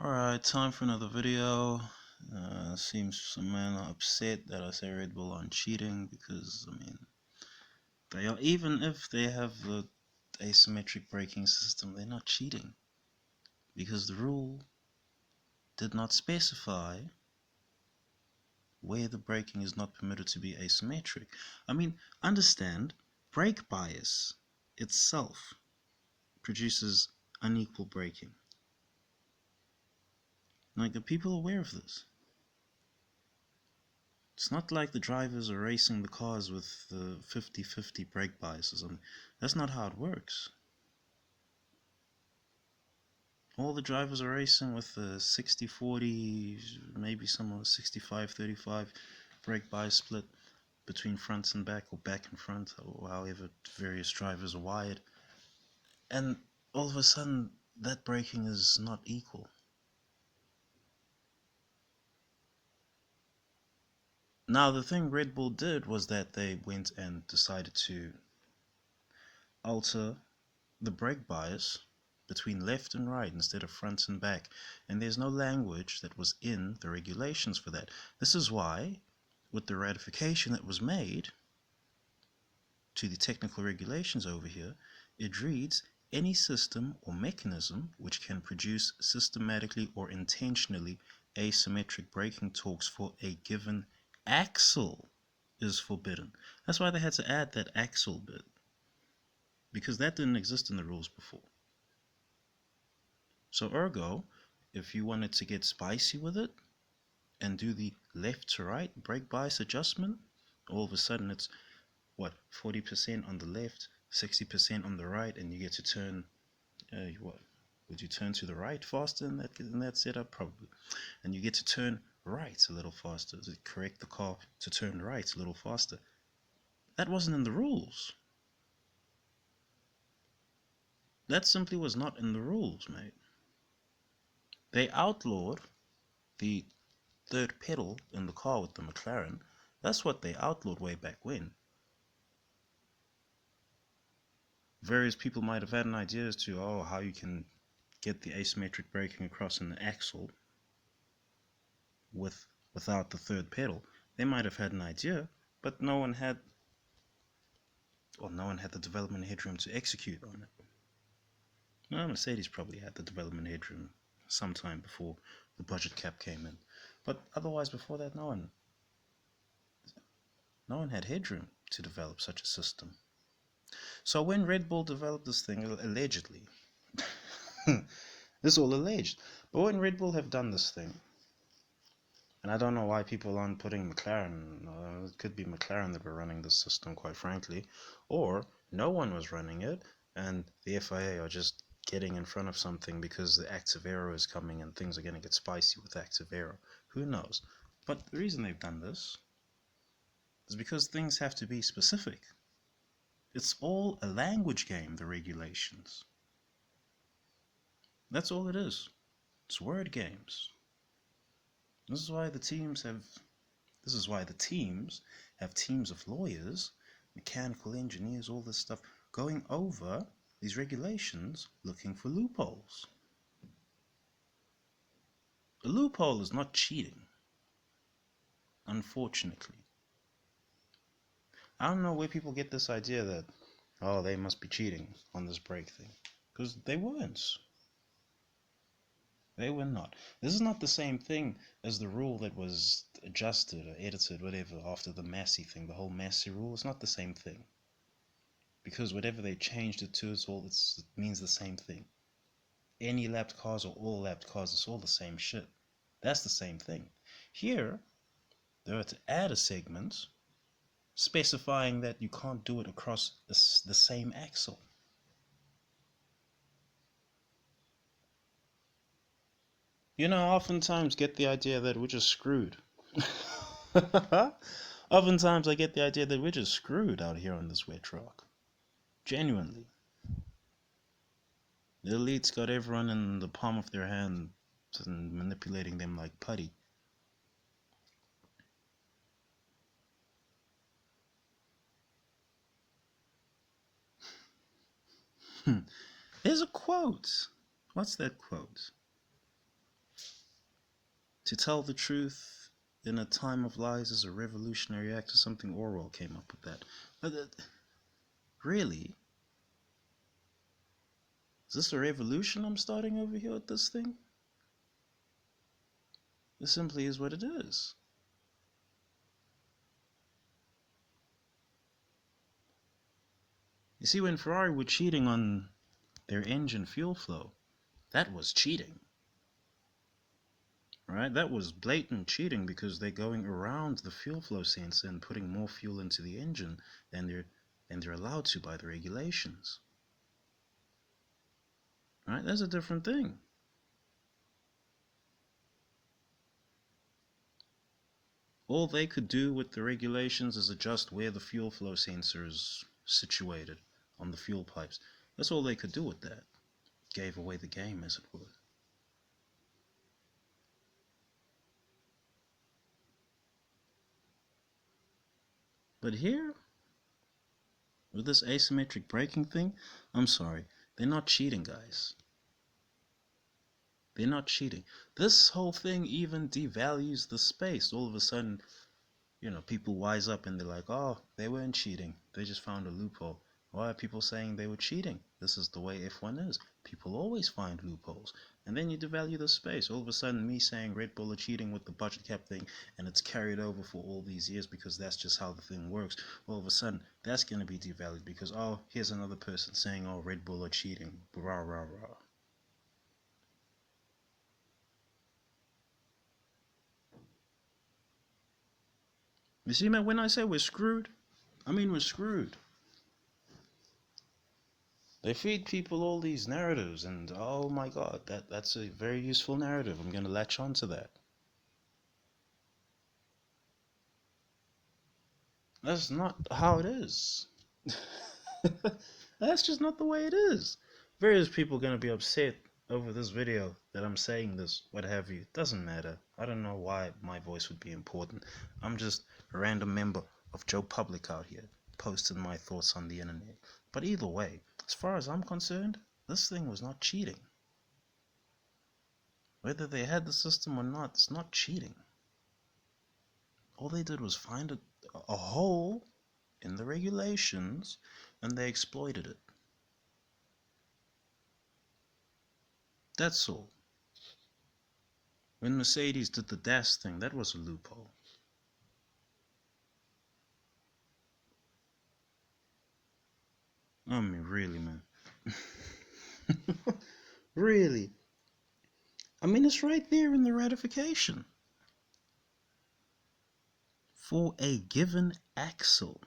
Alright, time for another video. Seems some men are upset that I say Red Bull aren't cheating because, they are, even if they have the asymmetric braking system, they're not cheating because the rule did not specify where the braking is not permitted to be asymmetric. Understand, brake bias itself produces unequal braking. Like, are people aware of this? It's not like the drivers are racing the cars with the 50-50 brake biases. That's not how it works. All the drivers are racing with the 60-40, maybe some of 65-35 brake bias split between front and back, or back and front, or however various drivers are wired. And all of a sudden, that braking is not equal. Now, the thing Red Bull did was that they went and decided to alter the brake bias between left and right instead of front and back, and there's no language that was in the regulations for that. This is why, with the ratification that was made to the technical regulations over here, it reads, any system or mechanism which can produce systematically or intentionally asymmetric braking torques for a given axle is forbidden. That's why they had to add that axle bit, because that didn't exist in the rules before. So ergo, if you wanted to get spicy with it and do the left to right brake bias adjustment, all of a sudden it's what, 40% on the left, 60% on the right, and you get to turn what, would you turn to the right faster in that setup? Probably. And you get to turn right a little faster, to correct the car to turn right a little faster. That wasn't in the rules. That simply was not in the rules, mate. They outlawed the third pedal in the car with the McLaren. That's what they outlawed way back when. Various people might have had an idea as to how you can get the asymmetric braking across in the axle without the third pedal. They might have had an idea, but no one had the development headroom to execute on it. Well, Mercedes probably had the development headroom sometime before the budget cap came in, but otherwise before that, no one had headroom to develop such a system. So when Red Bull developed this thing, allegedly, this is all alleged, but when Red Bull have done this thing, and I don't know why people aren't putting McLaren, it could be McLaren that were running this system, quite frankly, or no one was running it, and the FIA are just getting in front of something because the active error is coming and things are going to get spicy with active error. Who knows? But the reason they've done this is because things have to be specific. It's all a language game, the regulations. That's all it is. It's word games. This is why the teams have teams of lawyers, mechanical engineers, all this stuff, going over these regulations looking for loopholes. A loophole is not cheating, unfortunately. I don't know where people get this idea that, they must be cheating on this brake thing, because they weren't. They were not. This is not the same thing as the rule that was adjusted or edited, whatever, after the Massey thing, the whole Massey rule. It's not the same thing. Because whatever they changed it to, it means the same thing. Any lapped cars or all lapped cars, it's all the same shit. That's the same thing. Here, they were to add a segment specifying that you can't do it across the same axle. Oftentimes get the idea that we're just screwed. Oftentimes I get the idea that we're just screwed out here on this wet rock. Genuinely. The elites got everyone in the palm of their hand and manipulating them like putty. There's a quote. What's that quote? To tell the truth in a time of lies is a revolutionary act, or something. Orwell came up with that. But really? Is this a revolution I'm starting over here with this thing? This simply is what it is. You see, when Ferrari were cheating on their engine fuel flow, that was cheating. Right? That was blatant cheating, because they're going around the fuel flow sensor and putting more fuel into the engine than they're allowed to by the regulations. Right? That's a different thing. All they could do with the regulations is adjust where the fuel flow sensor is situated on the fuel pipes. That's all they could do with that. Gave away the game, as it were. But here, with this asymmetric braking thing, I'm sorry, they're not cheating, guys. They're not cheating. This whole thing even devalues the space. All of a sudden, people wise up and they're like, oh, they weren't cheating. They just found a loophole. Why are people saying they were cheating? This is the way F1 is. People always find loopholes. And then you devalue the space. All of a sudden, me saying Red Bull are cheating with the budget cap thing, and it's carried over for all these years because that's just how the thing works. All of a sudden, that's going to be devalued because, oh, here's another person saying, oh, Red Bull are cheating. Rah, rah, rah. You see, man, when I say we're screwed, I mean we're screwed. They feed people all these narratives, and oh my god, that's a very useful narrative. I'm going to latch on to that. That's not how it is. That's just not the way it is. Various people are going to be upset over this video that I'm saying this, what have you. Doesn't matter. I don't know why my voice would be important. I'm just a random member of Joe Public out here, posting my thoughts on the internet. But either way, as far as I'm concerned, this thing was not cheating. Whether they had the system or not, it's not cheating. All they did was find a hole in the regulations, and they exploited it. That's all. When Mercedes did the DAS thing, that was a loophole. I mean, really, man. Really. I mean, it's right there in the ratification. For a given axle.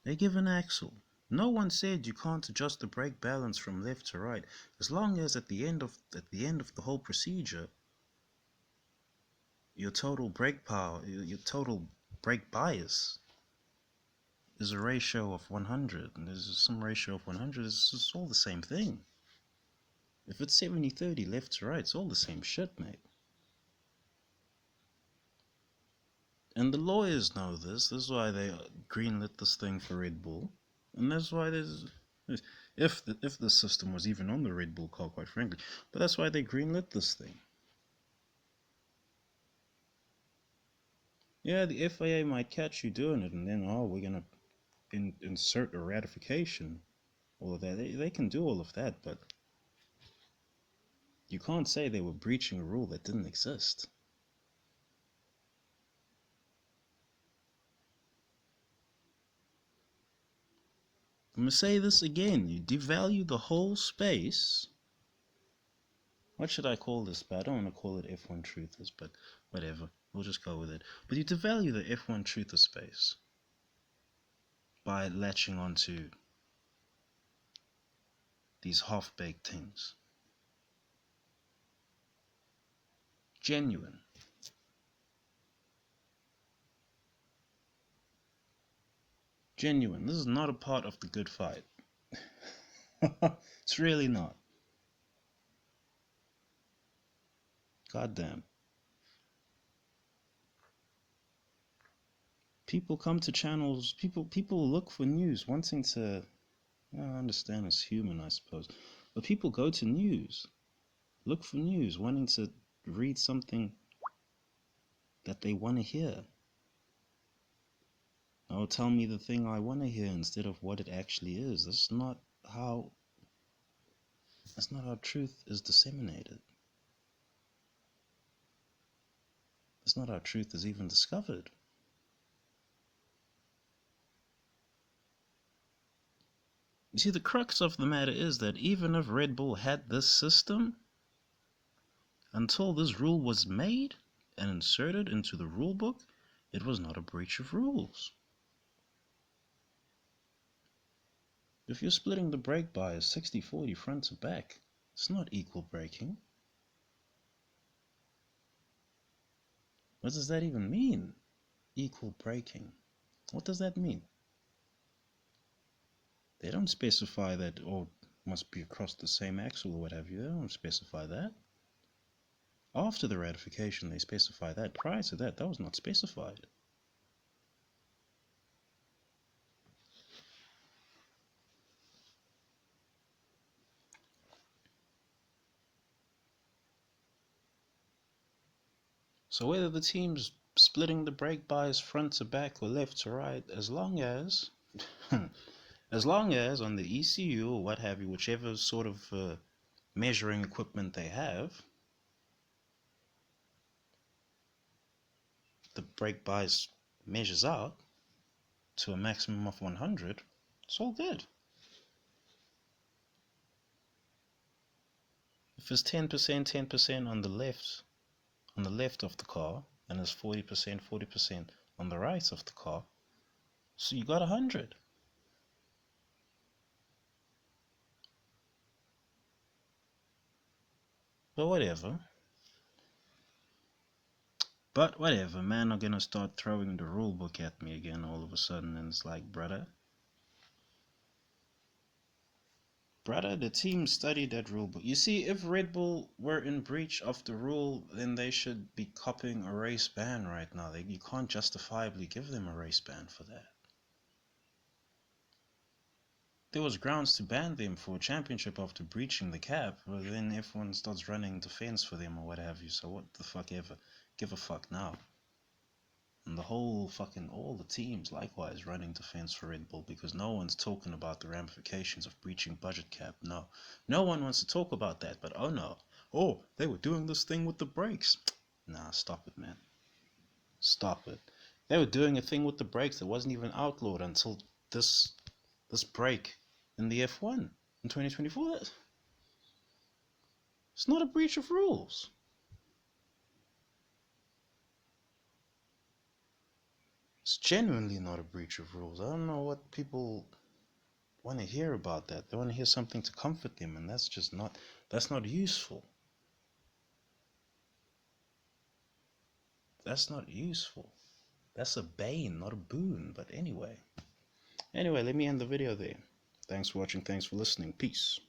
A given axle. No one said you can't adjust the brake balance from left to right, as long as at the end of the whole procedure, your total brake power, your total brake bias is a ratio of 100, and there's some ratio of 100. It's all the same thing. If it's 70-30 left to right, it's all the same shit, mate. And the lawyers know this. This is why they greenlit this thing for Red Bull, and that's why there's, if the system was even on the Red Bull car, quite frankly, but that's why they greenlit this thing. Yeah, the FIA might catch you doing it, and then, oh, we're gonna insert a ratification. All of that. They can do all of that, but you can't say they were breaching a rule that didn't exist. I'm gonna say this again. You devalue the whole space. What should I call this? But I don't want to call it F1 Truthers, but whatever. We'll just go with it. But you devalue the F1 Truther space by latching onto these half-baked things. Genuine. Genuine. This is not a part of the good fight. It's really not. Goddamn. People come to channels, people look for news, wanting to, I understand it's human, I suppose, but people go to news look for news, wanting to read something that they want to hear. Or tell me the thing I want to hear instead of what it actually is. How that's not how truth is disseminated. That's not how truth is even discovered. You see, the crux of the matter is that even if Red Bull had this system, until this rule was made and inserted into the rule book, it was not a breach of rules. If you're splitting the brake bias 60-40 front to back, it's not equal braking. What does that even mean? Equal braking. What does that mean? They don't specify that, or must be across the same axle or what have you. They don't specify that. After the ratification, they specify that. Prior to that, that was not specified. So whether the team's splitting the brake bias front to back or left to right, as long as as long as on the ECU or what have you, whichever sort of measuring equipment they have, the brake bias measures out to a maximum of 100, it's all good. If it's 10%, 10% on the left of the car, and it's 40%, 40% on the right of the car, so you got 100. But whatever. But whatever, man, are gonna start throwing the rule book at me again all of a sudden, and it's like, brother, the team studied that rule book. You see, if Red Bull were in breach of the rule, then they should be copping a race ban right now. You can't justifiably give them a race ban for that. There was grounds to ban them for a championship after breaching the cap, but then everyone starts running defense for them or what have you, so what the fuck ever. Give a fuck now. And all the teams likewise running defense for Red Bull because no one's talking about the ramifications of breaching budget cap. No. No one wants to talk about that, but oh no. Oh, they were doing this thing with the brakes. Nah, stop it, man. Stop it. They were doing a thing with the brakes that wasn't even outlawed until this break in the F1 in 2024. It's not a breach of rules. It's genuinely not a breach of rules. I don't know what people want to hear about that. They want to hear something to comfort them, and that's not useful. That's not useful. That's a bane, not a boon. But anyway, let me end the video there. Thanks for watching. Thanks for listening. Peace.